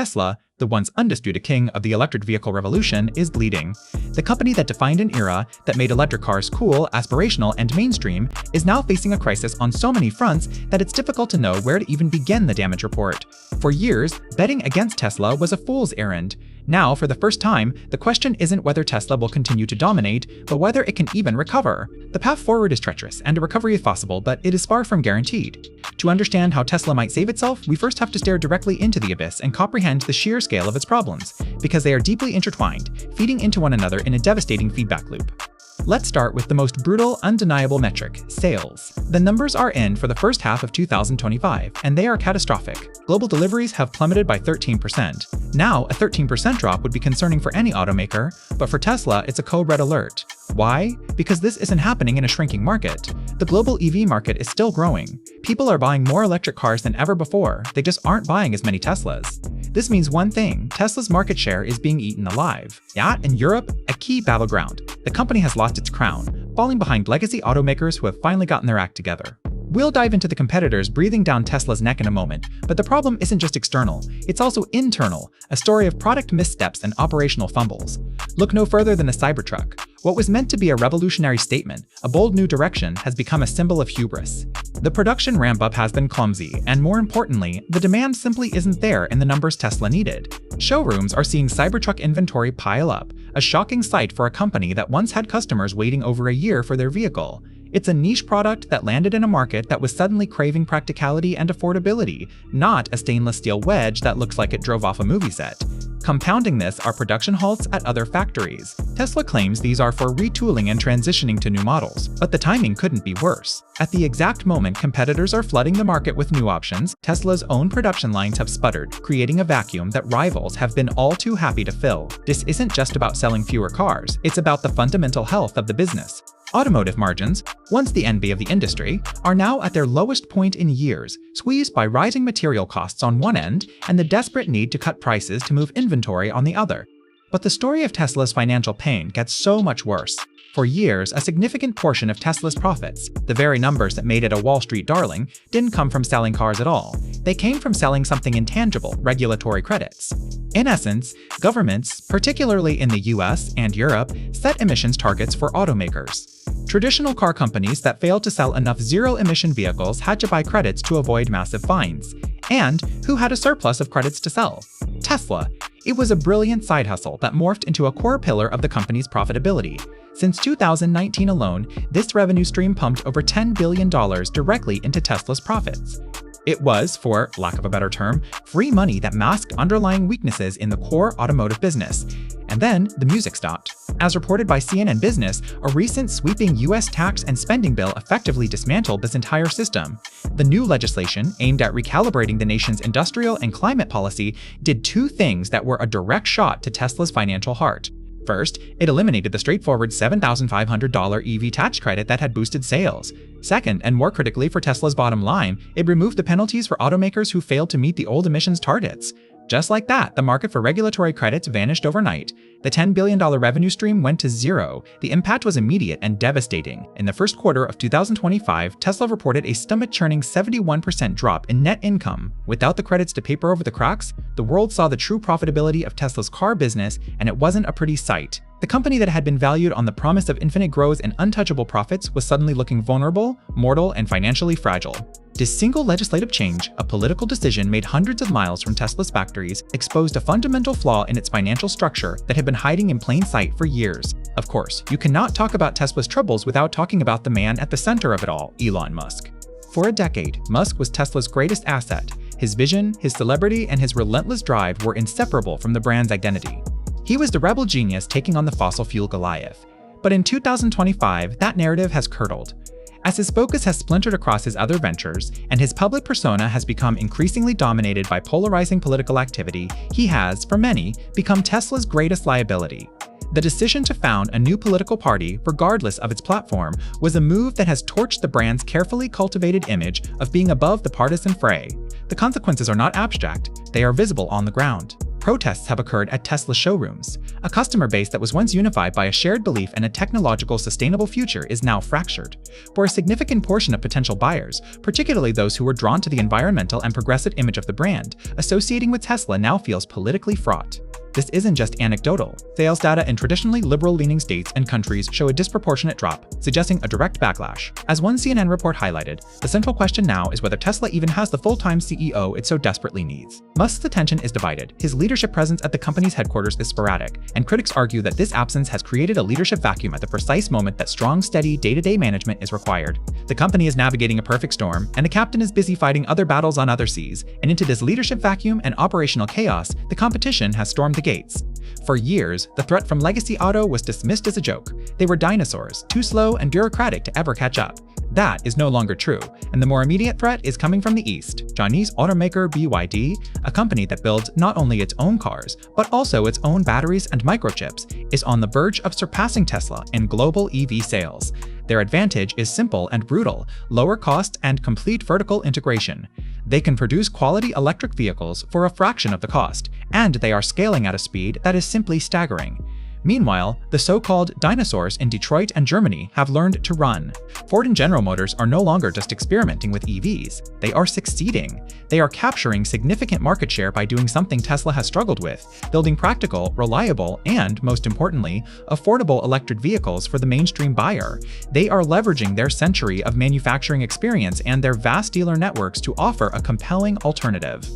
Tesla, the once undisputed king of the electric vehicle revolution, is bleeding. The company that defined an era that made electric cars cool, aspirational, and mainstream is now facing a crisis on so many fronts that it's difficult to know where to even begin the damage report. For years, betting against Tesla was a fool's errand. Now, for the first time, the question isn't whether Tesla will continue to dominate, but whether it can even recover. The path forward is treacherous, and a recovery is possible, but it is far from guaranteed. To understand how Tesla might save itself, we first have to stare directly into the abyss and comprehend the sheer scale of its problems, because they are deeply intertwined, feeding into one another in a devastating feedback loop. Let's start with the most brutal, undeniable metric, sales. The numbers are in for the first half of 2025, and they are catastrophic. Global deliveries have plummeted by 13%. Now, a 13% drop would be concerning for any automaker, but for Tesla, it's a code red alert. Why? Because this isn't happening in a shrinking market. The global EV market is still growing. People are buying more electric cars than ever before, they just aren't buying as many Teslas. This means one thing, Tesla's market share is being eaten alive. Yet, in Europe, a key battleground, the company has lost its crown, falling behind legacy automakers who have finally gotten their act together. We'll dive into the competitors breathing down Tesla's neck in a moment, but the problem isn't just external, it's also internal, a story of product missteps and operational fumbles. Look no further than the Cybertruck. What was meant to be a revolutionary statement, a bold new direction, has become a symbol of hubris. The production ramp-up has been clumsy, and more importantly, the demand simply isn't there in the numbers Tesla needed. Showrooms are seeing Cybertruck inventory pile up, a shocking sight for a company that once had customers waiting over a year for their vehicle. It's a niche product that landed in a market that was suddenly craving practicality and affordability, not a stainless steel wedge that looks like it drove off a movie set. Compounding this are production halts at other factories. Tesla claims these are for retooling and transitioning to new models, but the timing couldn't be worse. At the exact moment competitors are flooding the market with new options, Tesla's own production lines have sputtered, creating a vacuum that rivals have been all too happy to fill. This isn't just about selling fewer cars, it's about the fundamental health of the business. Automotive margins, once the envy of the industry, are now at their lowest point in years, squeezed by rising material costs on one end and the desperate need to cut prices to move inventory on the other. But the story of Tesla's financial pain gets so much worse. For years, a significant portion of Tesla's profits, the very numbers that made it a Wall Street darling, didn't come from selling cars at all. They came from selling something intangible, regulatory credits. In essence, governments, particularly in the US and Europe, set emissions targets for automakers. Traditional car companies that failed to sell enough zero-emission vehicles had to buy credits to avoid massive fines. And who had a surplus of credits to sell? Tesla. It was a brilliant side hustle that morphed into a core pillar of the company's profitability. Since 2019 alone, this revenue stream pumped over $10 billion directly into Tesla's profits. It was, for lack of a better term, free money that masked underlying weaknesses in the core automotive business. And then the music stopped. As reported by CNN Business, a recent sweeping US tax and spending bill effectively dismantled this entire system. The new legislation, aimed at recalibrating the nation's industrial and climate policy, did two things that were a direct shot to Tesla's financial heart. First, it eliminated the straightforward $7,500 EV tax credit that had boosted sales. Second, and more critically for Tesla's bottom line, it removed the penalties for automakers who failed to meet the old emissions targets. Just like that, the market for regulatory credits vanished overnight. The $10 billion revenue stream went to zero. The impact was immediate and devastating. In the first quarter of 2025, Tesla reported a stomach-churning 71% drop in net income. Without the credits to paper over the cracks, the world saw the true profitability of Tesla's car business, and it wasn't a pretty sight. The company that had been valued on the promise of infinite growth and untouchable profits was suddenly looking vulnerable, mortal, and financially fragile. This single legislative change, a political decision made hundreds of miles from Tesla's factories, exposed a fundamental flaw in its financial structure that had been hiding in plain sight for years. Of course, you cannot talk about Tesla's troubles without talking about the man at the center of it all, Elon Musk. For a decade, Musk was Tesla's greatest asset. His vision, his celebrity, and his relentless drive were inseparable from the brand's identity. He was the rebel genius taking on the fossil fuel Goliath. But in 2025, that narrative has curdled. As his focus has splintered across his other ventures, and his public persona has become increasingly dominated by polarizing political activity, he has, for many, become Tesla's greatest liability. The decision to found a new political party, regardless of its platform, was a move that has torched the brand's carefully cultivated image of being above the partisan fray. The consequences are not abstract, they are visible on the ground. Protests have occurred at Tesla showrooms. A customer base that was once unified by a shared belief in a technological, sustainable future is now fractured. For a significant portion of potential buyers, particularly those who were drawn to the environmental and progressive image of the brand, associating with Tesla now feels politically fraught. This isn't just anecdotal. Sales data in traditionally liberal-leaning states and countries show a disproportionate drop, suggesting a direct backlash. As one CNN report highlighted, the central question now is whether Tesla even has the full-time CEO it so desperately needs. Musk's attention is divided. His leadership presence at the company's headquarters is sporadic, and critics argue that this absence has created a leadership vacuum at the precise moment that strong, steady, day-to-day management is required. The company is navigating a perfect storm, and the captain is busy fighting other battles on other seas, and into this leadership vacuum and operational chaos, the competition has stormed the gates. For years, the threat from legacy auto was dismissed as a joke. They were dinosaurs, too slow and bureaucratic to ever catch up. That is no longer true, and the more immediate threat is coming from the East. Chinese automaker BYD, a company that builds not only its own cars, but also its own batteries and microchips, is on the verge of surpassing Tesla in global EV sales. Their advantage is simple and brutal: lower cost and complete vertical integration. They can produce quality electric vehicles for a fraction of the cost, and they are scaling at a speed that is simply staggering. Meanwhile, the so-called dinosaurs in Detroit and Germany have learned to run. Ford and General Motors are no longer just experimenting with EVs, they are succeeding. They are capturing significant market share by doing something Tesla has struggled with: building practical, reliable, and, most importantly, affordable electric vehicles for the mainstream buyer. They are leveraging their century of manufacturing experience and their vast dealer networks to offer a compelling alternative.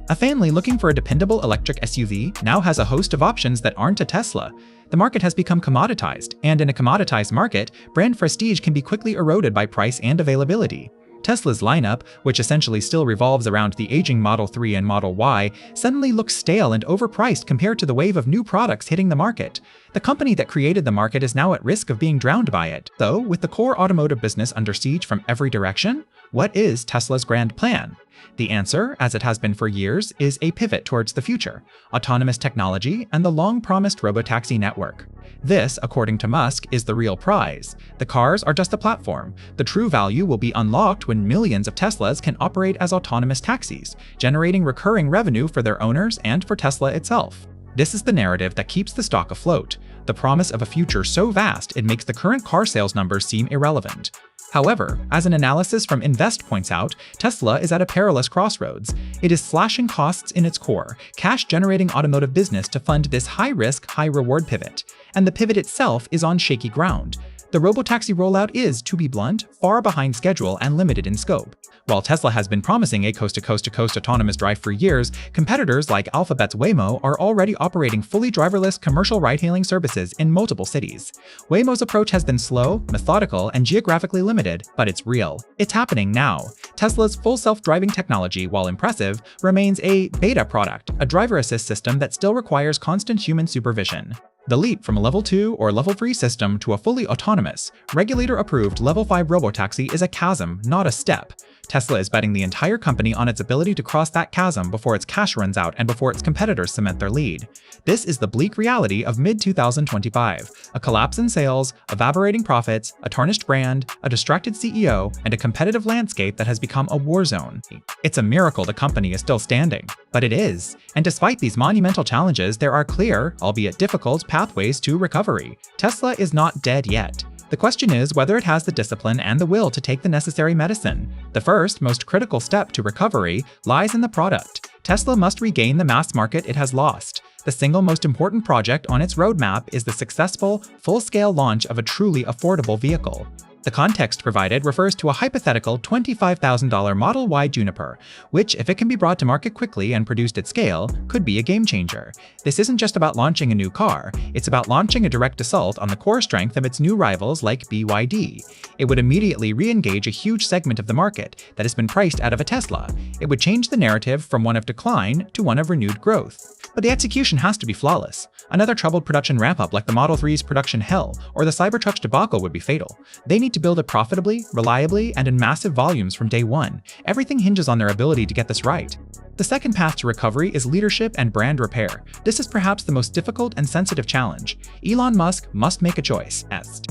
A family looking for a dependable electric SUV now has a host of options that aren't a Tesla. The market has become commoditized, and in a commoditized market, brand prestige can be quickly eroded by price and availability. Tesla's lineup, which essentially still revolves around the aging Model 3 and Model Y, suddenly looks stale and overpriced compared to the wave of new products hitting the market. The company that created the market is now at risk of being drowned by it. So, with the core automotive business under siege from every direction, what is Tesla's grand plan? The answer, as it has been for years, is a pivot towards the future: autonomous technology and the long-promised robotaxi network. This, according to Musk, is the real prize. The cars are just a platform. The true value will be unlocked when millions of Teslas can operate as autonomous taxis, generating recurring revenue for their owners and for Tesla itself. This is the narrative that keeps the stock afloat: the promise of a future so vast it makes the current car sales numbers seem irrelevant. However, as an analysis from Invest points out, Tesla is at a perilous crossroads. It is slashing costs in its core, cash-generating automotive business to fund this high-risk, high-reward pivot. And the pivot itself is on shaky ground. The robotaxi rollout is, to be blunt, far behind schedule and limited in scope. While Tesla has been promising a coast-to-coast-to-coast autonomous drive for years, competitors like Alphabet's Waymo are already operating fully driverless commercial ride-hailing services in multiple cities. Waymo's approach has been slow, methodical, and geographically limited, but it's real. It's happening now. Tesla's full self-driving technology, while impressive, remains a beta product, a driver assist system that still requires constant human supervision. The leap from a Level 2 or Level 3 system to a fully autonomous, regulator-approved Level 5 robotaxi is a chasm, not a step. Tesla is betting the entire company on its ability to cross that chasm before its cash runs out and before its competitors cement their lead. This is the bleak reality of mid-2025: a collapse in sales, evaporating profits, a tarnished brand, a distracted CEO, and a competitive landscape that has become a war zone. It's a miracle the company is still standing. But it is. And despite these monumental challenges, there are clear, albeit difficult, pathways to recovery. Tesla is not dead yet. The question is whether it has the discipline and the will to take the necessary medicine. The first, most critical step to recovery lies in the product. Tesla must regain the mass market it has lost. The single most important project on its roadmap is the successful, full-scale launch of a truly affordable vehicle. The context provided refers to a hypothetical $25,000 Model Y Juniper, which, if it can be brought to market quickly and produced at scale, could be a game changer. This isn't just about launching a new car, it's about launching a direct assault on the core strength of its new rivals like BYD. It would immediately re-engage a huge segment of the market that has been priced out of a Tesla. It would change the narrative from one of decline to one of renewed growth. But the execution has to be flawless. Another troubled production ramp-up like the Model 3's production hell or the Cybertruck's debacle would be fatal. They need to build it profitably, reliably, and in massive volumes from day one. Everything hinges on their ability to get this right. The second path to recovery is leadership and brand repair. This is perhaps the most difficult and sensitive challenge. Elon Musk must make a choice.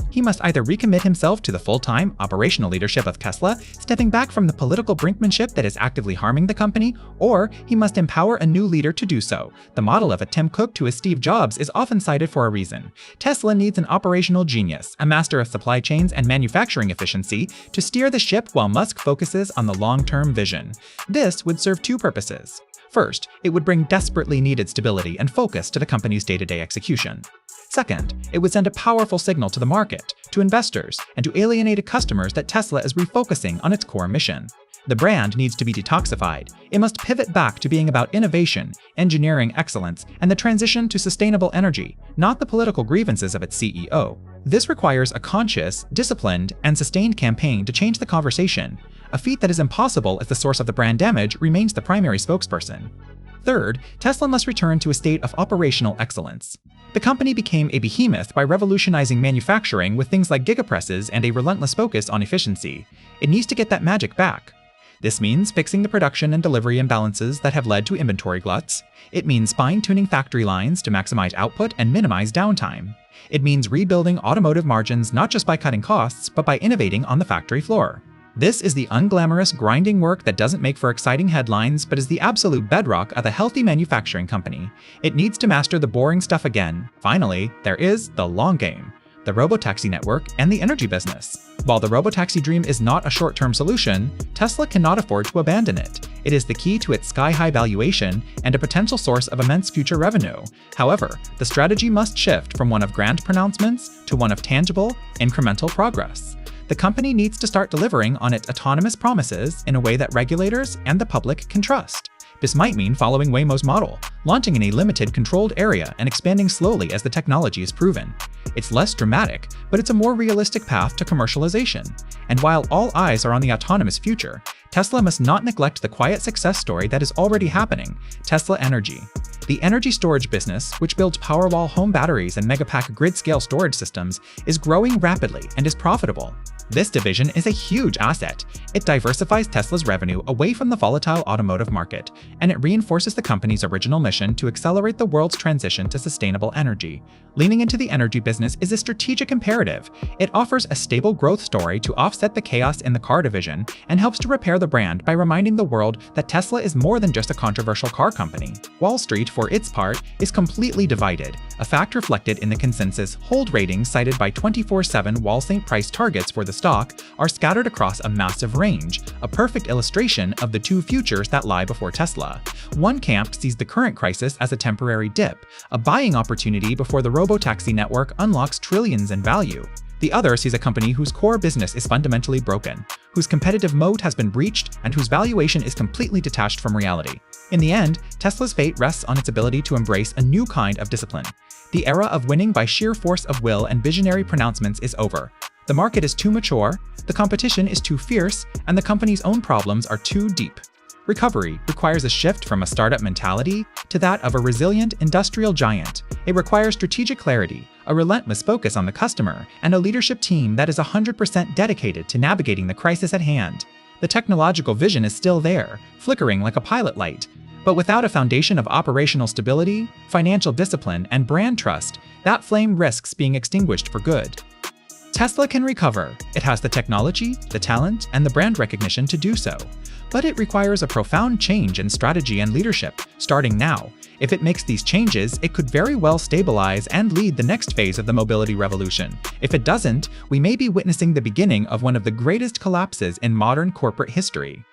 He must either recommit himself to the full-time operational leadership of Tesla, stepping back from the political brinkmanship that is actively harming the company, or he must empower a new leader to do so. The model of a Tim Cook to a Steve Jobs is often cited for a reason. Tesla needs an operational genius, a master of supply chains and manufacturing efficiency, to steer the ship while Musk focuses on the long-term vision. This would serve two purposes. First, it would bring desperately needed stability and focus to the company's day-to-day execution. Second, it would send a powerful signal to the market, to investors, and to alienated customers that Tesla is refocusing on its core mission. The brand needs to be detoxified. It must pivot back to being about innovation, engineering excellence, and the transition to sustainable energy, not the political grievances of its CEO. This requires a conscious, disciplined, and sustained campaign to change the conversation, a feat that is impossible if the source of the brand damage remains the primary spokesperson. Third, Tesla must return to a state of operational excellence. The company became a behemoth by revolutionizing manufacturing with things like gigapresses and a relentless focus on efficiency. It needs to get that magic back. This means fixing the production and delivery imbalances that have led to inventory gluts. It means fine-tuning factory lines to maximize output and minimize downtime. It means rebuilding automotive margins not just by cutting costs, but by innovating on the factory floor. This is the unglamorous, grinding work that doesn't make for exciting headlines, but is the absolute bedrock of a healthy manufacturing company. It needs to master the boring stuff again. Finally, there is the long game: the robotaxi network and the energy business. While the robotaxi dream is not a short-term solution, Tesla cannot afford to abandon it. It is the key to its sky-high valuation and a potential source of immense future revenue. However, the strategy must shift from one of grand pronouncements to one of tangible, incremental progress. The company needs to start delivering on its autonomous promises in a way that regulators and the public can trust. This might mean following Waymo's model, launching in a limited, controlled area and expanding slowly as the technology is proven. It's less dramatic, but it's a more realistic path to commercialization. And while all eyes are on the autonomous future, Tesla must not neglect the quiet success story that is already happening: Tesla Energy. The energy storage business, which builds Powerwall home batteries and Megapack grid-scale storage systems, is growing rapidly and is profitable. This division is a huge asset. It diversifies Tesla's revenue away from the volatile automotive market, and it reinforces the company's original mission to accelerate the world's transition to sustainable energy. Leaning into the energy business is a strategic imperative. It offers a stable growth story to offset the chaos in the car division and helps to repair the brand by reminding the world that Tesla is more than just a controversial car company. Wall Street, for its part, is completely divided, a fact reflected in the consensus hold ratings cited by 24/7 Wall Street price targets for the stock are scattered across a massive range, a perfect illustration of the two futures that lie before Tesla. One camp sees the current crisis as a temporary dip, a buying opportunity before the robotaxi network unlocks trillions in value. The other sees a company whose core business is fundamentally broken, whose competitive moat has been breached, and whose valuation is completely detached from reality. In the end, Tesla's fate rests on its ability to embrace a new kind of discipline. The era of winning by sheer force of will and visionary pronouncements is over. The market is too mature, the competition is too fierce, and the company's own problems are too deep. Recovery requires a shift from a startup mentality to that of a resilient industrial giant. It requires strategic clarity, a relentless focus on the customer, and a leadership team that is 100% dedicated to navigating the crisis at hand. The technological vision is still there, flickering like a pilot light. But without a foundation of operational stability, financial discipline, and brand trust, that flame risks being extinguished for good. Tesla can recover. It has the technology, the talent, and the brand recognition to do so. But it requires a profound change in strategy and leadership, starting now. If it makes these changes, it could very well stabilize and lead the next phase of the mobility revolution. If it doesn't, we may be witnessing the beginning of one of the greatest collapses in modern corporate history.